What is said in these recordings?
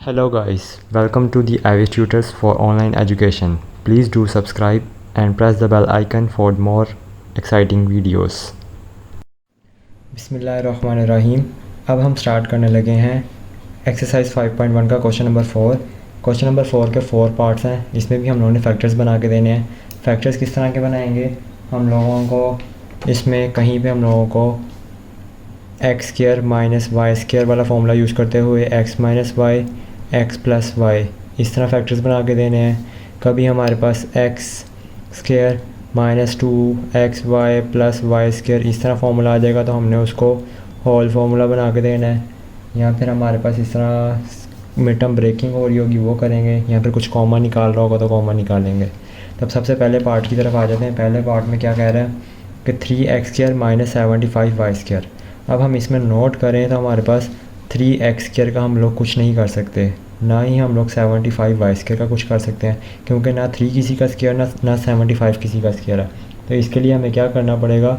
Hello guys, welcome to the Ivy Tutors for Online Education. Please do subscribe and press the bell icon for more exciting videos. बिस्मिल्लाहिर्रहमानिर्रहीम। अब हम start करने लगे हैं exercise 5.1 का question number 4। Question number 4 के 4 parts हैं। इसमें भी हम लोगों ने फैक्टर्स बना के देने हैं। फैक्टर्स किस तरह के बनाएंगे, हम लोगों को इसमें कहीं पे हम लोगों को x square minus y square वाला फॉर्मूला यूज़ करते हुए x minus y x plus y इस तरह फैक्टर्स बना के देने हैं। कभी हमारे पास x square minus 2x y plus y square इस तरह फार्मूला आ जाएगा तो हमने उसको होल फार्मूला बना के देना है। या फिर हमारे पास इस तरह मिड टर्म ब्रेकिंग हो रही होगी वो करेंगे, या फिर कुछ कॉमा निकाल रहा होगा तो कॉमा निकालेंगे। तब सबसे पहले पार्ट की तरफ आ जाते हैं। पहले पार्ट में क्या कह रहा है कि 3x square minus 75 Y square. अब हम इसमें नोट करें तो हमारे पास 3x स्क्वायर का हम लोग कुछ नहीं कर सकते, ना ही हम लोग 75 वाई स्क्वायर का कुछ कर सकते हैं, क्योंकि ना 3 किसी का स्क्वायर ना 75 किसी का स्क्वायर है। तो इसके लिए हमें क्या करना पड़ेगा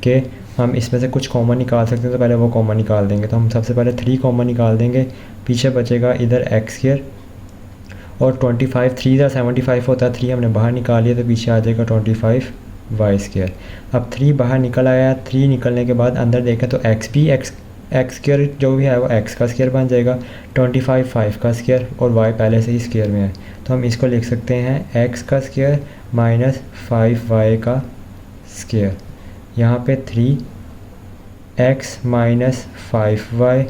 कि हम इसमें से कुछ कॉमन निकाल सकते हैं, तो पहले वो कॉमन निकाल देंगे। तो हम सबसे पहले 3 कॉमन निकाल देंगे, पीछे बचेगा इधर एक्स स्क्वायर और 25। 3 या 75 होता है, 3 हमने बाहर निकाल लिया तो पीछे आ जाएगा 25 वाई स्क्वायर। अब 3 बाहर निकल आया, 3 निकलने के बाद अंदर देखें तो एक्स भी एक्स स्क्वायर जो भी है वो एक्स का स्क्वायर बन जाएगा, 25 5 का स्क्वायर और वाई पहले से ही स्क्वायर में है। तो हम इसको लिख सकते हैं एक्स का स्क्वायर माइनस 5 वाई का स्क्वायर। यहाँ पे 3x माइनस 5 वाई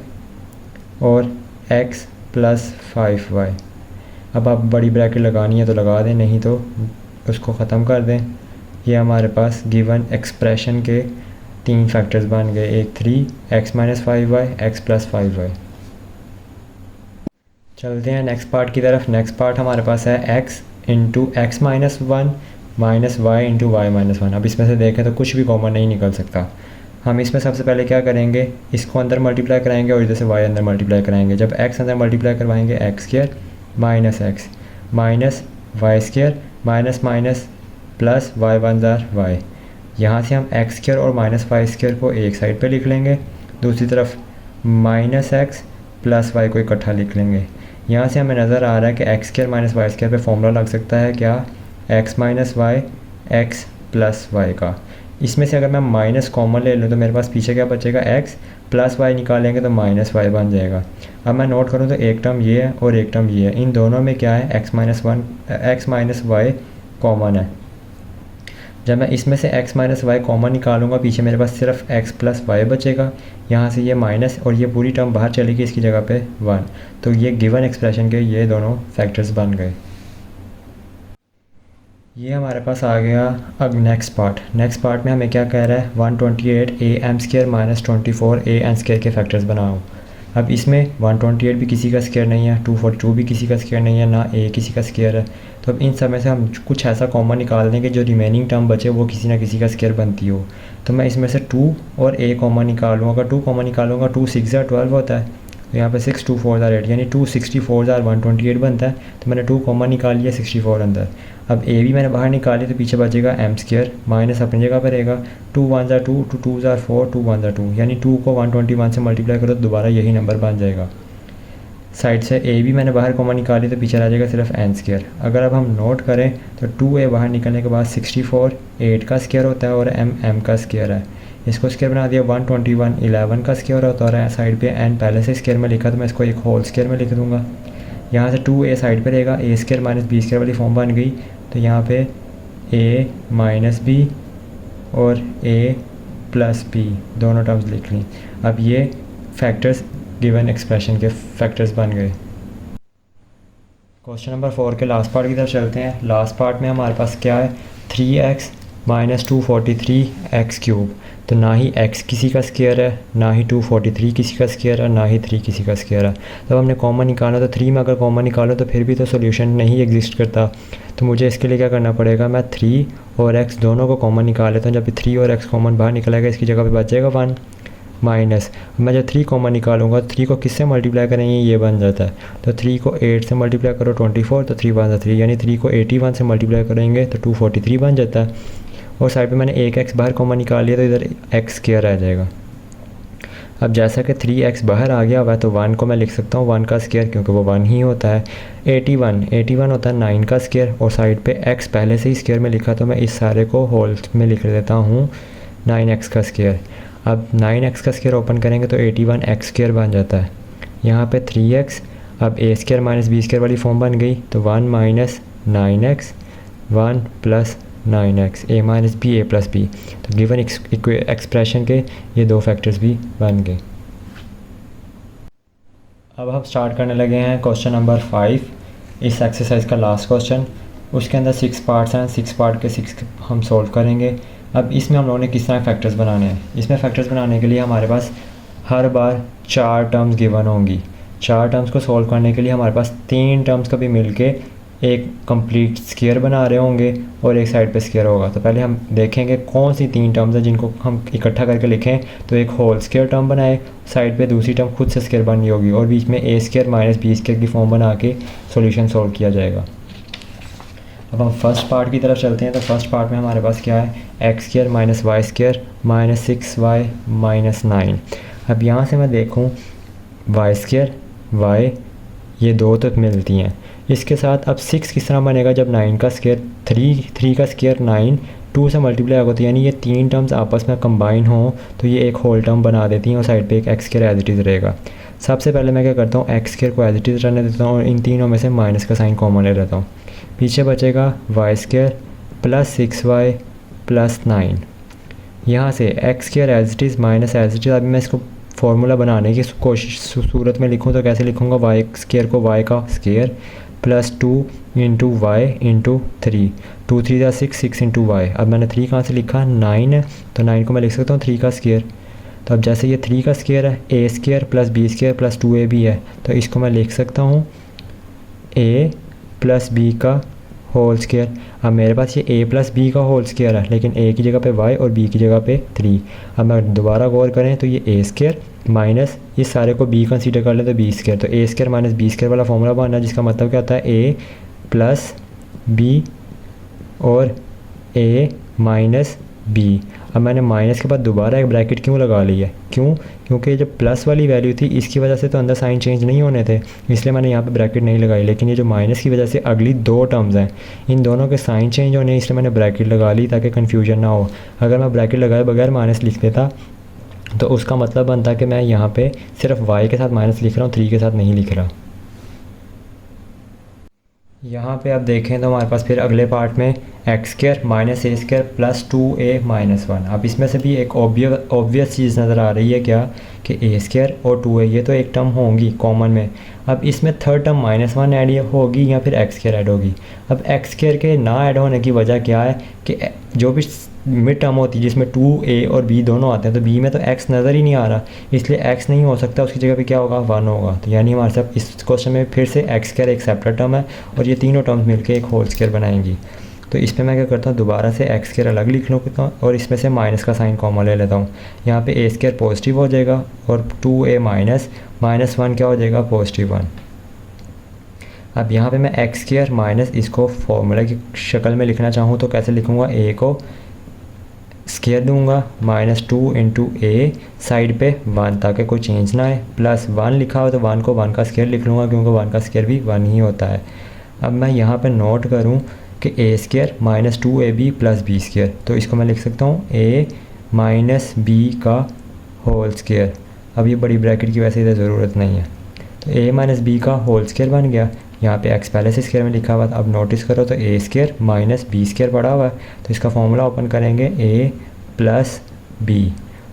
और x प्लस 5 वाई। अब आप बड़ी ब्रैकेट लगानी है तो लगा दें, नहीं तो उसको ख़त्म कर दें। ये हमारे पास गिवन एक्सप्रेशन के 3 फैक्टर्स बन गए, एक 3x minus 5 y x plus 5 y. चलते हैं नेक्स्ट पार्ट की तरफ। नेक्स्ट पार्ट हमारे पास है x into x minus 1 minus y into y minus 1। अब इसमें से देखें तो कुछ भी कॉमन नहीं निकल सकता। हम इसमें सबसे पहले क्या करेंगे, इसको अंदर मल्टीप्लाई कराएंगे और इधर से y अंदर मल्टीप्लाई कराएंगे। जब x अंदर मल्टीप्लाई करवाएंगे x square minus x minus y square minus minus plus y one जार वाई। यहाँ से हम एक्स स्क्वायर और माइनस वाई स्क्वायर को एक साइड पे लिख लेंगे, दूसरी तरफ माइनस एक्स प्लस वाई को इकट्ठा लिख लेंगे। यहाँ से हमें नज़र आ रहा है कि x square minus y square पे फॉर्मूला लग सकता है क्या, x minus y x plus y का। इसमें से अगर मैं माइनस कॉमन ले लूँ तो मेरे पास पीछे क्या बचेगा, एक्स प्लस वाई निकालेंगे तो माइनस वाई बन जाएगा। अब मैं नोट करूँ तो एक टर्म ये है और एक टर्म ये है, इन दोनों में क्या है एक्स माइनस वाई कॉमन है। जब मैं इसमें से x माइनस वाई कॉमन निकालूंगा पीछे मेरे पास सिर्फ x प्लस वाई बचेगा। यहाँ से ये माइनस और ये पूरी टर्म बाहर चलेगी, इसकी जगह पे 1। तो ये गिवन एक्सप्रेशन के ये दोनों फैक्टर्स बन गए। ये हमारे पास आ गया। अब नेक्स्ट पार्ट में हमें क्या कह रहा है, 128 a m square minus 24 a n square के फैक्टर्स बनाओ। अब इसमें 128 भी किसी का स्क्वायर नहीं है, 242 भी किसी का स्क्वायर नहीं है, ना ए किसी का स्क्वायर है। तो अब इन सब में से हम कुछ ऐसा कॉमन निकाल देंगे जो रिमेनिंग टर्म बचे वो किसी ना किसी का स्क्वायर बनती हो। तो मैं इसमें से 2 और ए कॉमन निकालूँगा। अगर 2 कॉमन निकालूँगा 2 6 12 होता है, तो यहाँ पे 6 2 4 8 यानी 2 64 128 बनता है। तो मैंने 2 कॉमन निकाल लिया 64 अंदर। अब ए भी मैंने बाहर निकाल लिया तो पीछे बचेगा एम स्क्वायर माइनस अपनी जगह पर रहेगा 2 1 2 2 2 4 2 1 2 यानी 2 को 121 से मल्टीप्लाई करो तो दोबारा यही नंबर बन जाएगा। साइड से ए भी मैंने बाहर कॉमन निकाली तो पीछे रह जाएगा सिर्फ एन स्क्वायर। अगर अब हम नोट करें तो 2a बाहर निकलने के बाद 64 8 का स्क्वायर होता है और एम का स्क्वायर है। इसको स्क्वायर बना दिया 121 11 का स्क्वायर होता है। साइड पे एन पहले से स्क्वायर में लिखा तो मैं इसको एक होल स्क्वायर में लिख दूँगा। यहाँ से 2a साइड पे रहेगा, ए स्क्वायर माइनस बी स्क्वायर वाली फॉर्म बन गई। तो यहाँ पे a माइनस बी और a प्लस बी दोनों टर्म्स लिख ली। अब ये फैक्टर्स गिवन एक्सप्रेशन के फैक्टर्स बन गए। क्वेश्चन नंबर 4 के लास्ट पार्ट की तरफ चलते हैं। लास्ट पार्ट में हमारे पास क्या है, 3x माइनस 243 एक्स क्यूब। तो ना ही x किसी का स्क्वायर है, ना ही 243 किसी का स्क्वायर है, ना ही 3 किसी का स्क्वायर है। तब हमने कॉमन निकालना, तो 3 में अगर कॉमन निकालो तो फिर भी तो सोल्यूशन नहीं एग्जिस्ट करता। तो मुझे इसके लिए क्या करना पड़ेगा, मैं 3 और x दोनों को कॉमन निकाल लेता हूँ। जब 3 और x कॉमन बाहर निकलेगा इसकी जगह पे बच जाएगा 1 माइनस। मैं जब 3 कॉमन निकालूंगा तो 3 को किससे मल्टीप्लाई करेंगे, ये बन जाता है। तो 3 को 8 से मल्टीप्लाई करो 24 तो 3 बन 3 यानी 3 को 81 से मल्टीप्लाई करेंगे तो 243 बन जाता है। और साइड पे मैंने एक x बाहर कॉमन निकाल लिया तो इधर एक्स स्क्वायर आ जाएगा। अब जैसा कि 3x बाहर आ गया हुआ है तो 1 को मैं लिख सकता हूँ 1 का स्क्वायर, क्योंकि वो 1 ही होता है। 81 होता है 9 का स्क्वायर, और साइड पे x पहले से ही स्क्वायर में लिखा, तो मैं इस सारे को होल में लिख देता हूँ 9x का स्क्वायर। अब 9x का स्क्वायर ओपन करेंगे तो 81x स्क्वायर बन जाता है। यहाँ पे 3x, अब a square minus b square वाली फॉर्म बन गई, तो 1 minus 9x 1 plus 9x, a minus b a plus b. तो गिवन एक्सप्रेशन के ये दो फैक्टर्स भी बन गए। अब हम स्टार्ट करने लगे हैं क्वेश्चन नंबर 5, इस एक्सरसाइज का लास्ट क्वेश्चन। उसके अंदर 6 पार्ट्स हैं, 6 पार्ट के 6 हम सॉल्व करेंगे। अब इसमें हम लोगों ने किस तरह फैक्टर्स बनाने हैं। इसमें फैक्टर्स बनाने के लिए हमारे पास हर बार 4 टर्म्स गिवन होंगी। 4 टर्म्स को सॉल्व करने के लिए हमारे पास 3 टर्म्स कभी मिलके एक कंप्लीट स्क्वायर बना रहे होंगे और एक साइड पे स्क्वायर होगा। तो पहले हम देखेंगे कौन सी 3 टर्म्स हैं जिनको हम इकट्ठा करके लिखें तो एक होल स्क्वायर टर्म बनाए, साइड पे दूसरी टर्म खुद से स्क्वायर बनी होगी, और बीच में a square minus b square की फॉर्म बना के सॉल्यूशन सॉल्व किया जाएगा। अब हम फर्स्ट पार्ट की तरफ चलते हैं। तो फर्स्ट पार्ट में हमारे पास क्या है, x square minus y square minus 6y minus 9। अब यहाँ से मैं देखूँ वाई स्क्वायर वाई ये दो तो मिलती हैं, इसके साथ अब 6 किस तरह बनेगा, जब 9 का स्क्वायर 3 का स्क्वायर 9 2 से मल्टीप्लाई होगा, तो यानी ये 3 टर्म्स आपस में कंबाइन हो तो ये एक होल टर्म बना देती हैं, और साइड पे एक x square as it is रहेगा। सबसे पहले मैं क्या करता हूँ, एक्स स्क्वायर को एज इट इज़ रहने देता हूँ और इन तीनों में से माइनस का साइन कॉमन ले लेता हूँ। पीछे बचेगा Y square plus 6y plus 9। यहाँ से x square as it is minus as it is. अभी मैं इसको फार्मूला बनाने की कोशिश सूरत में लिखूँ तो कैसे लिखूँगा, वाई स्क्वायर को y का square plus 2 into y into 3, 2 3 6 6 into y. अब मैंने 3 कहाँ से लिखा, 9 है, तो 9 को मैं लिख सकता हूँ 3 का स्क्वायर। तो अब जैसे ये 3 का स्क्वायर है, a square plus b square plus 2ab है, तो इसको मैं लिख सकता हूँ a प्लस b का होल स्क्वायर। अब मेरे पास ये a प्लस b का होल स्क्वायर है, लेकिन a की जगह पे y और b की जगह पे 3। अब मैं दोबारा गौर करें तो ये a स्क्वायर माइनस इस सारे को b कंसीडर कर लें तो b स्क्वायर, तो a square minus b square वाला फॉर्मूला बनना है, जिसका मतलब क्या होता है a प्लस b और a माइनस b। अब मैंने माइनस के बाद दोबारा एक ब्रैकेट क्यों लगा ली है, क्योंकि जब प्लस वाली वैल्यू थी इसकी वजह से तो अंदर साइन चेंज नहीं होने थे, इसलिए मैंने यहाँ पे ब्रैकेट नहीं लगाई। लेकिन ये जो माइनस की वजह से अगली 2 टर्म्स हैं, इन दोनों के साइन चेंज होने, इसलिए मैंने ब्रैकेट लगा ली ताकि कन्फ्यूजन ना हो। अगर मैं ब्रैकेट लगाए बगैर माइनस लिख देता तो उसका मतलब बनता कि मैं यहाँ पे सिर्फ y के साथ माइनस लिख रहा हूँ, 3 के साथ नहीं लिख रहा। यहाँ पे आप देखें तो हमारे पास फिर अगले पार्ट में x square minus a square plus 2a minus 1। अब इसमें से भी एक ऑब्वियस चीज़ नज़र आ रही है क्या, कि a स्क्वायर और 2a ये तो एक टर्म होंगी कॉमन में। अब इसमें थर्ड टर्म माइनस 1 ऐड होगी या फिर एक्स स्क्वायर ऐड होगी। अब एक्स स्क्वायर के ना ऐड होने की वजह क्या है कि जो भी मिड टर्म होती है जिसमें 2a और b दोनों आते हैं, तो b में तो x नज़र ही नहीं आ रहा, इसलिए x नहीं हो सकता, उसकी जगह पे क्या होगा 1 होगा। तो यानी हमारे साथ इस क्वेश्चन में फिर से एक्स स्क्वायर एक सेपरेट टर्म है और ये तीनों टर्म्स मिलकर एक होल स्क्वायर बनाएंगी। तो इस पर मैं क्या करता हूँ, दोबारा से एक्स स्क्वायर अलग लिख लेता हूँ और इसमें से माइनस का साइन कॉमन ले लेता हूँ। यहाँ पे a स्क्वायर पॉजिटिव हो जाएगा और 2a माइनस 1 क्या हो जाएगा, पॉजिटिव 1। अब यहाँ पे मैं एक्स स्क्वायर माइनस इसको फॉर्मूला की शक्ल में लिखना चाहूँ तो कैसे लिखूँगा, a को स्क्वायर दूंगा माइनस 2 इंटू ए, साइड पे 1 ताकि कोई चेंज ना आए, प्लस 1 लिखा हो तो 1 को 1 का स्क्वायर लिख लूँगा क्योंकि 1 का स्क्वायर भी 1 ही होता है। अब मैं यहाँ पे नोट करूँ कि a square minus 2ab plus b square, तो इसको मैं लिख सकता हूँ a माइनस b का होल स्क्वायर। अब ये बड़ी ब्रैकेट की वैसे इधर ज़रूरत नहीं है, तो a माइनस b का होल स्क्वायर बन गया। यहाँ पे x पहले से स्क्वायर में लिखा हुआ था, अब नोटिस करो तो a square minus b square पड़ा हुआ है, तो इसका फॉर्मूला ओपन करेंगे a प्लस b।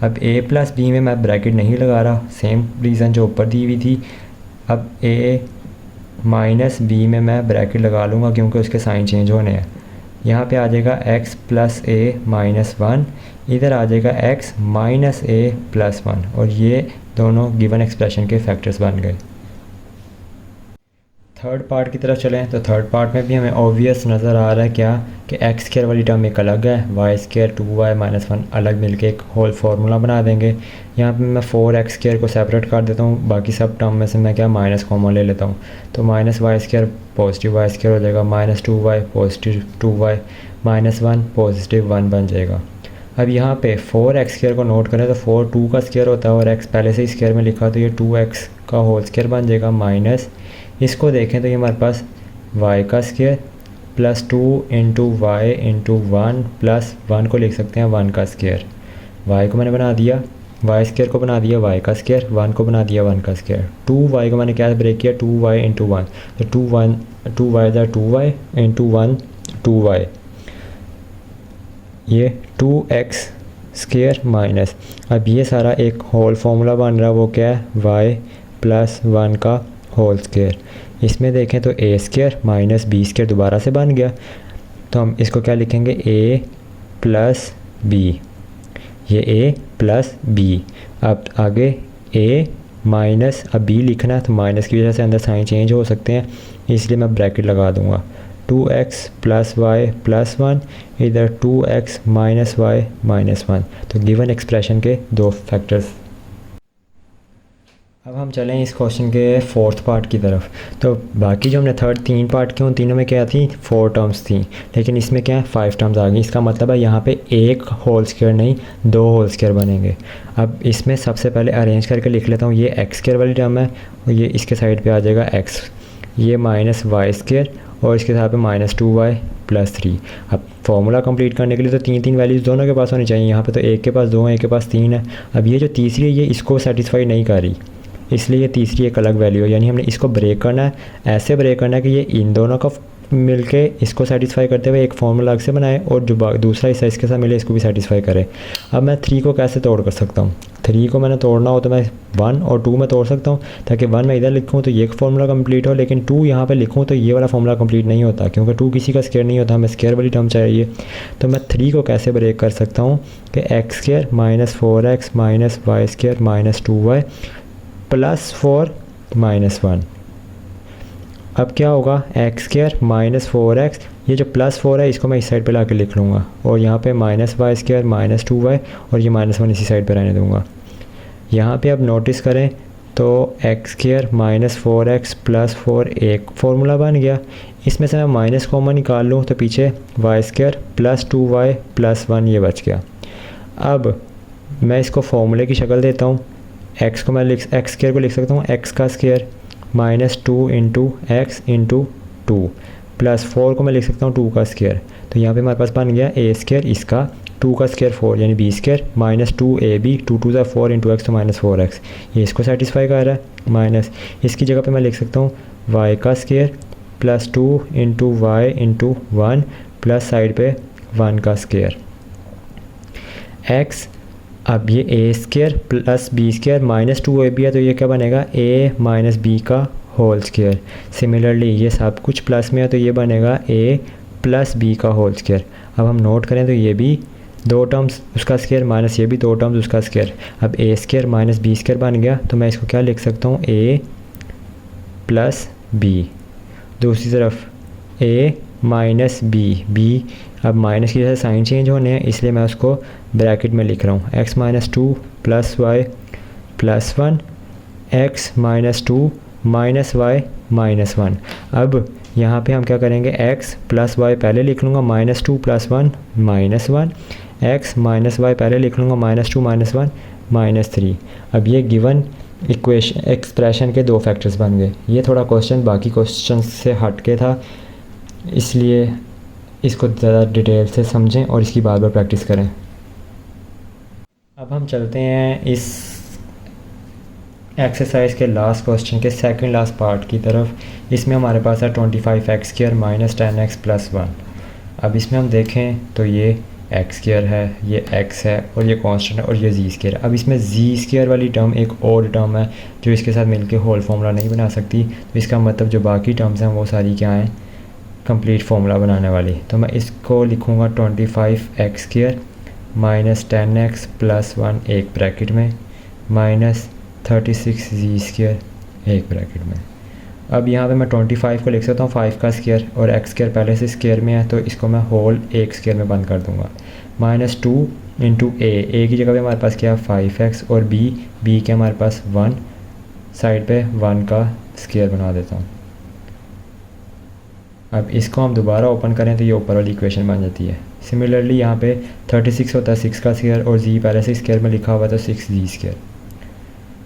अब a प्लस b में मैं ब्रैकेट नहीं लगा रहा, सेम रीज़न जो ऊपर दी हुई थी। अब a माइनस b में मैं ब्रैकेट लगा लूँगा क्योंकि उसके साइन चेंज होने हैं। यहाँ पे आ जाएगा x प्लस a माइनस 1, इधर आ जाएगा x माइनस a प्लस 1, और ये दोनों गिवन एक्सप्रेशन के फैक्टर्स बन गए। थर्ड पार्ट की तरफ चलें तो थर्ड पार्ट में भी हमें ऑब्वियस नज़र आ रहा है क्या, कि एक्स स्क्वायर वाली टर्म एक अलग है, वाई स्क्वायर 2y माइनस 1 अलग मिलके एक होल फार्मूला बना देंगे। यहाँ पे मैं 4x स्क्वायर को सेपरेट कर देता हूँ, बाकी सब टर्म में से मैं क्या माइनस कॉमन ले लेता हूँ, तो minus y square positive y square हो जाएगा, minus 2y positive 2y minus 1 positive 1 बन जाएगा। अब यहाँ पे 4x स्क्वायर को नोट करें तो 4 2 का स्क्वायर होता है और x पहले से ही स्क्वायर में लिखा तो ये 2x का होल स्क्वायर बन जाएगा माइनस, इसको देखें तो ये हमारे पास y का square plus 2 into y into 1 plus 1 को लिख सकते हैं 1 का स्क्वायर। y को मैंने बना दिया, y स्क्वायर को बना दिया y का स्क्वायर, 1 को बना दिया 1 का स्क्वायर। 2y को मैंने क्या ब्रेक किया 2y इंटू 1, तो 2y ज़ा 2y इंटू 1 2y, ये 2x स्क्वायर माइनस, अब ये सारा एक होल फार्मूला बन रहा है, वो क्या है y प्लस 1 का होल स्क्वायर। इसमें देखें तो a square minus b square दोबारा से बन गया, तो हम इसको क्या लिखेंगे a प्लस b, ये a प्लस b। अब आगे a माइनस, अब b लिखना है तो माइनस की वजह से अंदर साइन चेंज हो सकते हैं, इसलिए मैं ब्रैकेट लगा दूंगा 2x प्लस वाई प्लस 1, इधर 2x माइनस वाई माइनस 1। तो गिवन एक्सप्रेशन के दो फैक्टर्स। अब हम चलें इस क्वेश्चन के फोर्थ पार्ट की तरफ। तो बाकी जो हमने थर्ड 3 पार्ट के उन तीनों में क्या थी 4 टर्म्स थी, लेकिन इसमें क्या है 5 टर्म्स आ गई। इसका मतलब है यहाँ पे एक होल स्क्वायर नहीं 2 होल स्क्वायर बनेंगे। अब इसमें सबसे पहले अरेंज करके लिख लेता हूँ, ये एक्स स्क्वायर वाली टर्म है और ये इसके साइड पे आ जाएगा x, ये माइनस वाई स्क्वायर और इसके साथ पे माइनस 2y प्लस 3। अब फॉर्मूला कंप्लीट करने के लिए तो 3 वैल्यूज़ दोनों के पास होनी चाहिए। यहाँ पे तो एक के पास 2 है, एक के पास 3 है। अब ये जो तीसरी है ये इसको सेटिस्फाई नहीं कर रही, इसलिए ये तीसरी एक अलग वैल्यू है, यानी हमने इसको ब्रेक करना है, ऐसे ब्रेक करना है कि ये इन दोनों का मिलके इसको सेटिस्फाई करते हुए एक फार्मूला अलग से बनाए और जो दूसरा हिस्सा इसके साथ मिले इसको भी सेटिस्फाई करे। अब मैं 3 को कैसे तोड़ कर सकता हूँ, 3 को मैंने तोड़ना हो तो मैं 1 और 2 में तोड़ सकता हूँ, ताकि 1 मैं इधर लिखूँ तो ये फार्मूला कंप्लीट हो, लेकिन 2 यहाँ पे लिखूँ तो ये वाला फार्मूला कंप्लीट नहीं होता, क्योंकि 2 किसी का स्क्वायर नहीं होता, हमें स्क्वायर वाली टर्म चाहिए। तो मैं 3 को कैसे ब्रेक कर सकता हूँ कि x square minus 4x minus y square minus 2y plus 4 minus 1। अब क्या होगा एक्स स्क्वायर माइनस 4x, ये जो प्लस 4 है इसको मैं इस साइड पे लाके लिख लूँगा और यहाँ पे minus y square minus 2y और ये माइनस 1 इसी साइड पे रहने दूँगा। यहाँ पे अब नोटिस करें तो x square minus 4x plus 4 एक फार्मूला बन गया। इसमें से मैं माइनस कॉमन निकाल लूँ तो पीछे Y square plus 2y plus 1 ये बच गया। अब मैं इसको फार्मूले की शक्ल देता हूँ, एक्स को मैं एक्स स्क्वायर को लिख सकता हूँ एक्स का square minus 2 into x into 2 plus 4 को मैं लिख सकता हूँ 2 का स्क्वायर। तो यहाँ पे हमारे पास बन गया ए स्क्वायर, इसका 2 का स्क्वायर 4 यानी b square minus 2ab 2 2 4 into x तो माइनस 4x, ये इसको सेटिस्फाई कर रहा है। माइनस इसकी जगह पे मैं लिख सकता हूँ y का square plus 2 into y into 1 plus side पे 1 का स्क्वायर x। अब ये a square plus b square minus 2ab है तो ये क्या बनेगा a माइनस बी का होल स्क्वायर। सिमिलरली ये सब कुछ प्लस में है तो ये बनेगा a प्लस बी का होल स्क्वायर। अब हम नोट करें तो ये भी 2 टर्म्स उसका स्क्वायर माइनस ये भी 2 टर्म्स उसका स्क्वायर। अब a square minus b square बन गया तो मैं इसको क्या लिख सकता हूँ a प्लस बी। दूसरी तरफ a माइनस बी, अब माइनस की वजह से साइन चेंज होने हैं इसलिए मैं उसको ब्रैकेट में लिख रहा हूँ x minus 2 plus y plus 1 x minus 2 minus y minus 1। अब यहाँ पे हम क्या करेंगे x प्लस वाई पहले लिख लूँगा minus 2 plus 1 minus 1, x minus y पहले लिख लूँगा माइनस 2 माइनस 1 माइनस 3। अब ये गिवन इक्वेशन एक्सप्रेशन के 2 फैक्टर्स बन गए। ये थोड़ा क्वेश्चन बाकी क्वेश्चन से हट के था, इसलिए इसको ज़्यादा डिटेल से समझें और इसकी बार बार प्रैक्टिस करें। अब हम चलते हैं इस एक्सरसाइज के लास्ट क्वेश्चन के सेकंड लास्ट पार्ट की तरफ। इसमें हमारे पास है 25x square minus 10x plus 1। अब इसमें हम देखें तो ये एक्स स्क्वायर है, ये x है और ये कांस्टेंट है और ये z स्क्वायर। अब इसमें z स्क्वायर वाली टर्म एक और टर्म है जो इसके साथ मिलके होल फार्मूला नहीं बना सकती, तो इसका मतलब जो बाकी टर्म्स हैं वो सारी क्या हैं कंप्लीट फार्मूला बनाने वाली। तो मैं इसको लिखूँगा 25x square minus 10x plus 1 एक ब्रैकेट में माइनस 36z स्क्वायर एक ब्रैकेट में। अब यहाँ पे मैं 25 को लिख सकता हूँ 5 का स्क्वायर और x स्क्वायर पहले से स्क्वायर में है तो इसको मैं होल एक स्क्वायर में बंद कर दूँगा। माइनस 2 इंटू ए की जगह पे हमारे पास क्या 5x और b के हमारे पास 1, साइड पे 1 का स्क्वायर बना देता हूँ। अब इसको हम दोबारा ओपन करें तो ये ऊपर वाली इक्वेशन बन जाती है। सिमिलरली यहाँ पे 36 होता है 6 का स्क्वायर और जी पहले से स्क्वायर में लिखा हुआ था 6g स्क्वायर।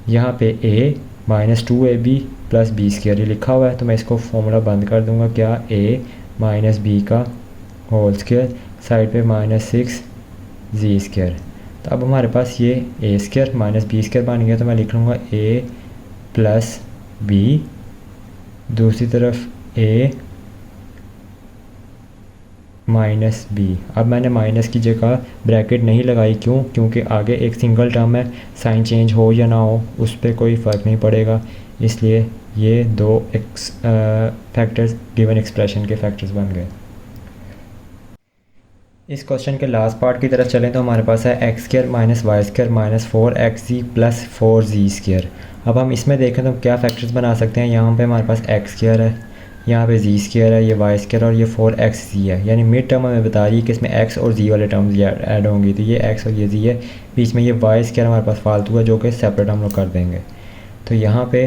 यहाँ पे a minus 2ab plus b square ये लिखा हुआ है, तो मैं इसको फॉर्मूला बंद कर दूँगा। क्या a माइनस बी का होल स्क्वायर साइड पे माइनस 6g स्क्वायर। तो अब हमारे पास ये a square minus b square बन गया, तो मैं लिख लूँगा a प्लस बी, दूसरी तरफ a माइनस बी। अब मैंने माइनस की जगह ब्रैकेट नहीं लगाई, क्यों? क्योंकि आगे एक सिंगल टर्म है, साइन चेंज हो या ना हो उस पर कोई फ़र्क नहीं पड़ेगा, इसलिए ये दो फैक्टर्स गिवन एक्सप्रेशन के फैक्टर्स बन गए। इस क्वेश्चन के लास्ट पार्ट की तरफ चलें तो हमारे पास है x square minus y square minus 4xg plus 4g square. अब हम इसमें देखें तो क्या फैक्टर्स बना सकते हैं। यहाँ पे हमारे पास एक्स स्क्वायर है, यहाँ पे जी स्क्वायर है, ये वाई स्क्वायर और ये 4xg है। यानी मिड टर्म हमें बता रही है कि इसमें एक्स और जी वाले टर्म्स ऐड होंगी, तो ये एक्स और ये जी है, बीच में ये वाई स्क्वायर हमारे पास फालतू है जो कि सेपरेट हम लोग कर देंगे। तो यहाँ पे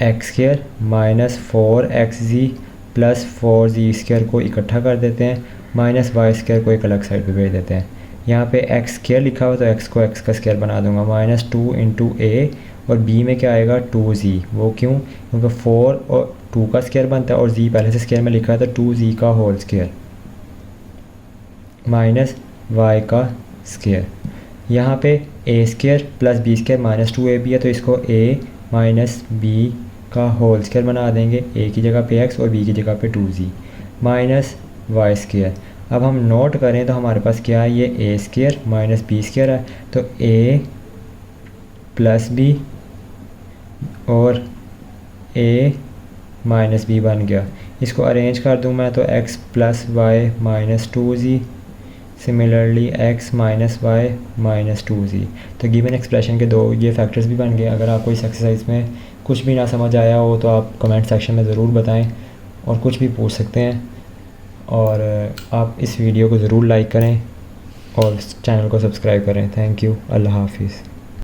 x square minus 4xg plus 4g square को इकट्ठा कर देते हैं, माइनस वाई स्क्वायर को एक अलग साइड पे भेज देते हैं। यहाँ पे एक्स स्क्वायर लिखा हुआ तो एक्स को एक्स का स्क्वायर बना दूंगा, माइनस 2 इंटू ए और बी में क्या आएगा 2g। वो क्यों? क्योंकि 4 और 2 का स्क्वायर बनता है और जी पहले से स्क्वायर में लिखा है तो 2g का होल स्क्वायर माइनस वाई का स्क्वायर। यहाँ पे a square plus b square minus 2ab है, तो इसको a माइनस बी का होल स्क्वायर बना देंगे, a की जगह पे x और b की जगह पे 2g माइनस वाई स्क्वायर। अब हम नोट करें तो हमारे पास क्या है, ये a square minus b square है, तो a प्लस बी और a माइनस बी बन गया। इसको अरेंज कर दूं मैं तो x plus y minus 2g, similarly x minus y minus 2g। तो गिवन एक्सप्रेशन के दो ये फैक्टर्स भी बन गए। अगर आपको इस एक्सरसाइज में कुछ भी ना समझ आया हो तो आप कमेंट सेक्शन में ज़रूर बताएं और कुछ भी पूछ सकते हैं। और आप इस वीडियो को ज़रूर लाइक करें और चैनल को सब्सक्राइब करें। Thank you. अल्लाह हाफिज़।